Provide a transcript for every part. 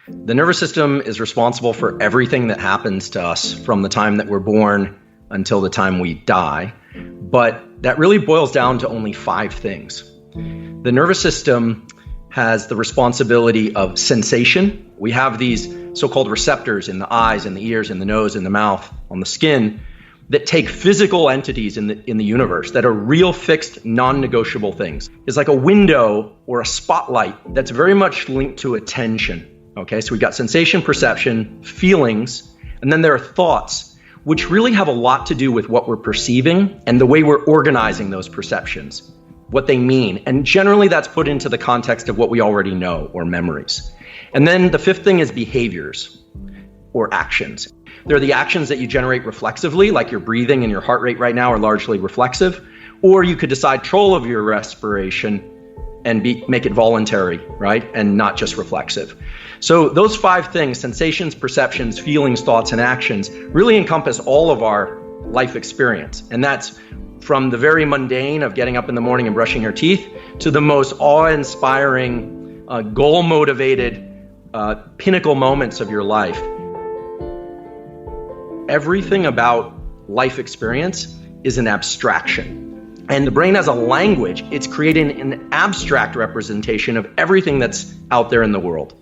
The nervous system is responsible for everything that happens to us from the time that we're born until the time we die. But that really boils down to only 5 things. The nervous system has the responsibility of sensation. We have these so-called receptors in the eyes and the ears and the nose and the mouth, on the skin, that take physical entities in the universe that are real, fixed, non-negotiable things. It's like a window or a spotlight that's very much linked to attention. Okay, so we've got sensation, perception, feelings, and then there are thoughts, which really have a lot to do with what we're perceiving and the way we're organizing those perceptions, what they mean. And generally that's put into the context of what we already know, or memories. And then the 5th thing is behaviors or actions. They're the actions that you generate reflexively, like your breathing and your heart rate right now are largely reflexive, or you could decide control of your respiration and make it voluntary, right? And not just reflexive. So those 5 things, sensations, perceptions, feelings, thoughts, and actions, really encompass all of our life experience. And that's from the very mundane of getting up in the morning and brushing your teeth to the most awe-inspiring, goal-motivated, pinnacle moments of your life. Everything about life experience is an abstraction. And the brain has a language. It's creating an abstract representation of everything that's out there in the world.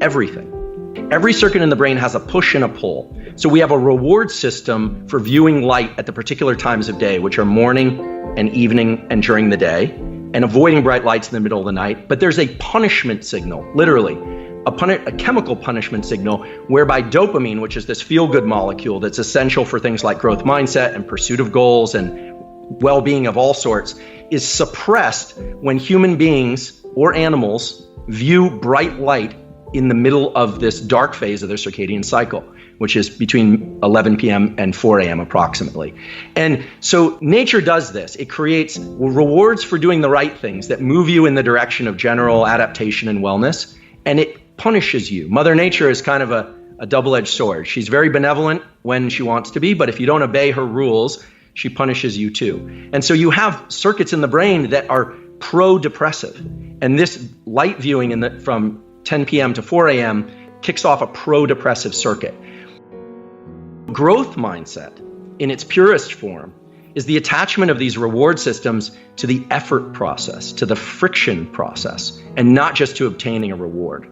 Everything. Every circuit in the brain has a push and a pull. So we have a reward system for viewing light at the particular times of day, which are morning and evening and during the day, and avoiding bright lights in the middle of the night. But there's a punishment signal, literally, a chemical punishment signal, whereby dopamine, which is this feel-good molecule that's essential for things like growth mindset and pursuit of goals and well-being of all sorts, is suppressed when human beings or animals view bright light in the middle of this dark phase of their circadian cycle, which is between 11 p.m. and 4 a.m. approximately. And so nature does this. It creates rewards for doing the right things that move you in the direction of general adaptation and wellness, and it punishes you. Mother Nature is kind of a double-edged sword. She's very benevolent when she wants to be, but if you don't obey her rules, she punishes you too. And so you have circuits in the brain that are pro-depressive. And this light viewing from 10 p.m. to 4 a.m. kicks off a pro-depressive circuit. Growth mindset, in its purest form, is the attachment of these reward systems to the effort process, to the friction process, and not just to obtaining a reward.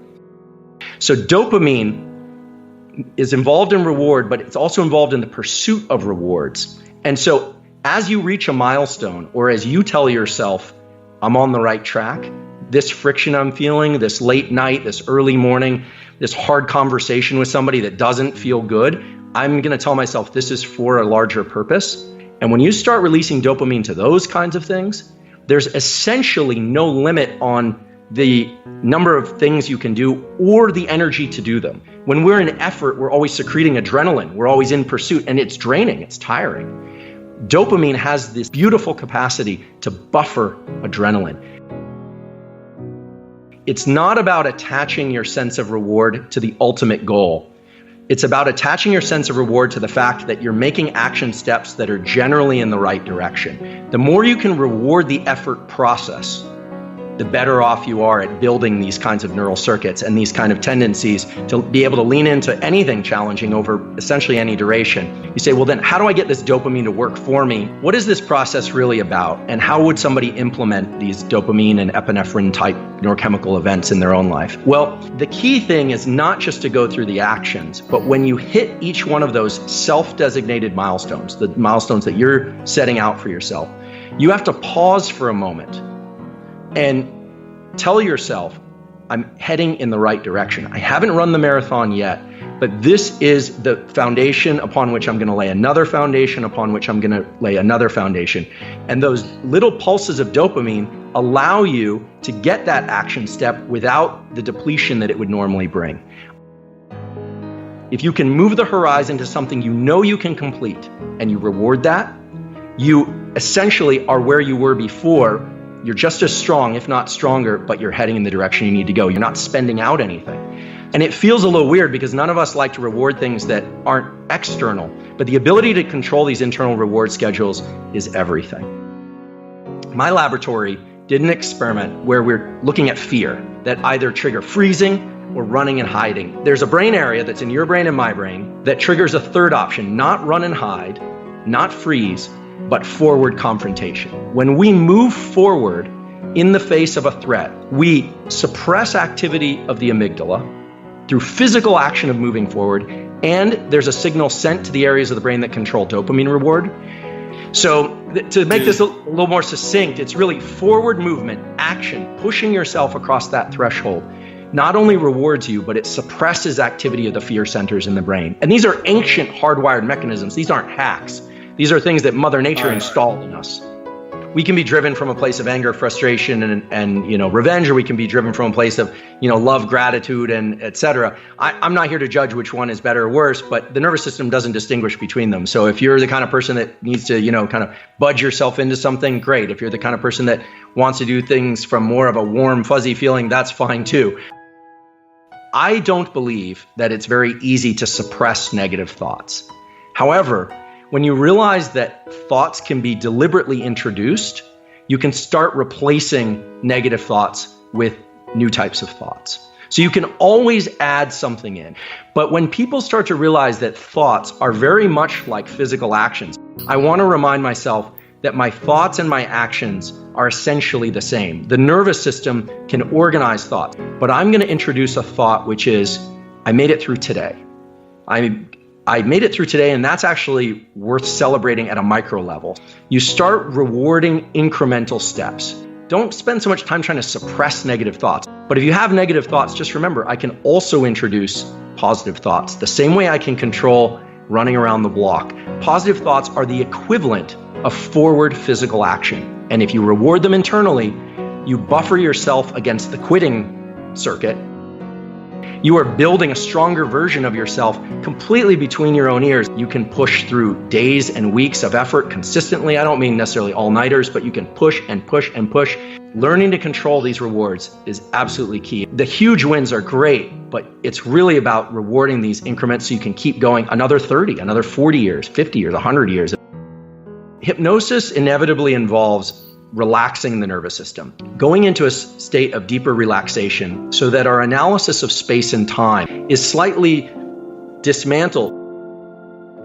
So dopamine is involved in reward, but it's also involved in the pursuit of rewards. And so as you reach a milestone, or as you tell yourself, I'm on the right track, this friction I'm feeling, this late night, this early morning, this hard conversation with somebody that doesn't feel good, I'm going to tell myself this is for a larger purpose. And when you start releasing dopamine to those kinds of things, there's essentially no limit on the number of things you can do or the energy to do them. When we're in effort, we're always secreting adrenaline. We're always in pursuit, and it's draining, it's tiring. Dopamine has this beautiful capacity to buffer adrenaline. It's not about attaching your sense of reward to the ultimate goal. It's about attaching your sense of reward to the fact that you're making action steps that are generally in the right direction. The more you can reward the effort process, the better off you are at building these kinds of neural circuits and these kind of tendencies to be able to lean into anything challenging over essentially any duration. You say, well, then how do I get this dopamine to work for me? What is this process really about? And how would somebody implement these dopamine and epinephrine type neurochemical events in their own life? Well, the key thing is not just to go through the actions, but when you hit each one of those self-designated milestones, the milestones that you're setting out for yourself, you have to pause for a moment and tell yourself, I'm heading in the right direction. I haven't run the marathon yet, but this is the foundation upon which I'm going to lay another foundation, upon which I'm going to lay another foundation. And those little pulses of dopamine allow you to get that action step without the depletion that it would normally bring. If you can move the horizon to something you know you can complete and you reward that, you essentially are where you were before. You're just as strong, if not stronger, but you're heading in the direction you need to go. You're not spending out anything. And it feels a little weird because none of us like to reward things that aren't external, but the ability to control these internal reward schedules is everything. My laboratory did an experiment where we're looking at fear that either trigger freezing, or running and hiding. There's a brain area that's in your brain and my brain that triggers a third option, not run and hide, not freeze, but forward confrontation. When we move forward in the face of a threat, we suppress activity of the amygdala through physical action of moving forward, and there's a signal sent to the areas of the brain that control dopamine reward. So to make this a little more succinct, it's really forward movement, action, pushing yourself across that threshold not only rewards you, but it suppresses activity of the fear centers in the brain. And these are ancient hardwired mechanisms. These aren't hacks. These are things that Mother Nature installed in us. We can be driven from a place of anger, frustration, and revenge, or we can be driven from a place of love, gratitude, and etc. I'm not here to judge which one is better or worse, but the nervous system doesn't distinguish between them. So if you're the kind of person that needs to kind of budge yourself into something, great. If you're the kind of person that wants to do things from more of a warm, fuzzy feeling, that's fine too. I don't believe that it's very easy to suppress negative thoughts. However, when you realize that thoughts can be deliberately introduced, you can start replacing negative thoughts with new types of thoughts. So you can always add something in. But when people start to realize that thoughts are very much like physical actions, I want to remind myself that my thoughts and my actions are essentially the same. The nervous system can organize thoughts, but I'm going to introduce a thought which is, I made it through today. I made it through today, and that's actually worth celebrating at a micro level. You start rewarding incremental steps. Don't spend so much time trying to suppress negative thoughts. But if you have negative thoughts, just remember, I can also introduce positive thoughts. The same way I can control running around the block. Positive thoughts are the equivalent of forward physical action. And if you reward them internally, you buffer yourself against the quitting circuit. You are building a stronger version of yourself completely between your own ears. You can push through days and weeks of effort consistently. I don't mean necessarily all-nighters, but you can push and push and push. Learning to control these rewards is absolutely key. The huge wins are great, but it's really about rewarding these increments so you can keep going another 30, another 40 years, 50 years, 100 years. Hypnosis inevitably involves relaxing the nervous system, going into a state of deeper relaxation so that our analysis of space and time is slightly dismantled.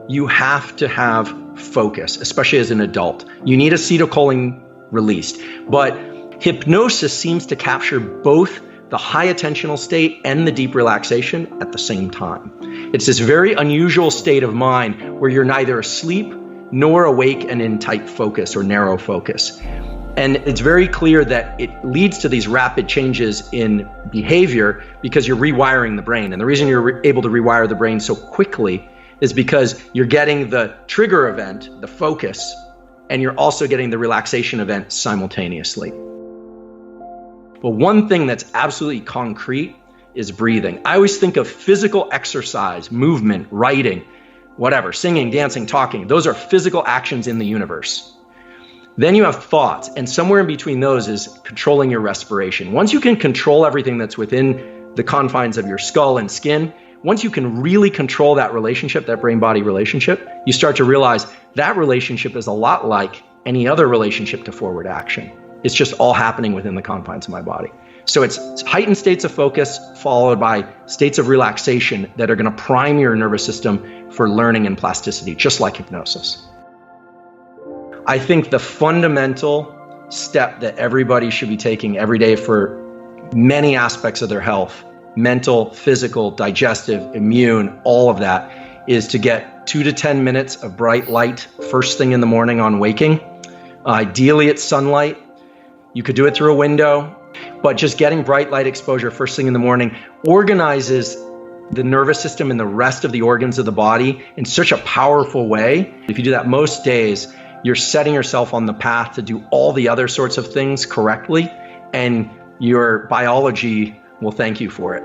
You have to have focus, especially as an adult. You need acetylcholine released, but hypnosis seems to capture both the high attentional state and the deep relaxation at the same time. It's this very unusual state of mind where you're neither asleep nor awake and in tight focus or narrow focus. And it's very clear that it leads to these rapid changes in behavior because you're rewiring the brain. And the reason you're able to rewire the brain so quickly is because you're getting the trigger event, the focus, and you're also getting the relaxation event simultaneously. But one thing that's absolutely concrete is breathing. I always think of physical exercise, movement, writing, whatever, singing, dancing, talking. Those are physical actions in the universe. Then you have thoughts, and somewhere in between those is controlling your respiration. Once you can control everything that's within the confines of your skull and skin, once you can really control that relationship, that brain-body relationship, you start to realize that relationship is a lot like any other relationship to forward action. It's just all happening within the confines of my body. So it's heightened states of focus followed by states of relaxation that are going to prime your nervous system for learning and plasticity, just like hypnosis. I think the fundamental step that everybody should be taking every day for many aspects of their health, mental, physical, digestive, immune, all of that, is to get 2 to 10 minutes of bright light first thing in the morning on waking. Ideally, it's sunlight. You could do it through a window, but just getting bright light exposure first thing in the morning organizes the nervous system and the rest of the organs of the body in such a powerful way. If you do that most days, you're setting yourself on the path to do all the other sorts of things correctly, and your biology will thank you for it.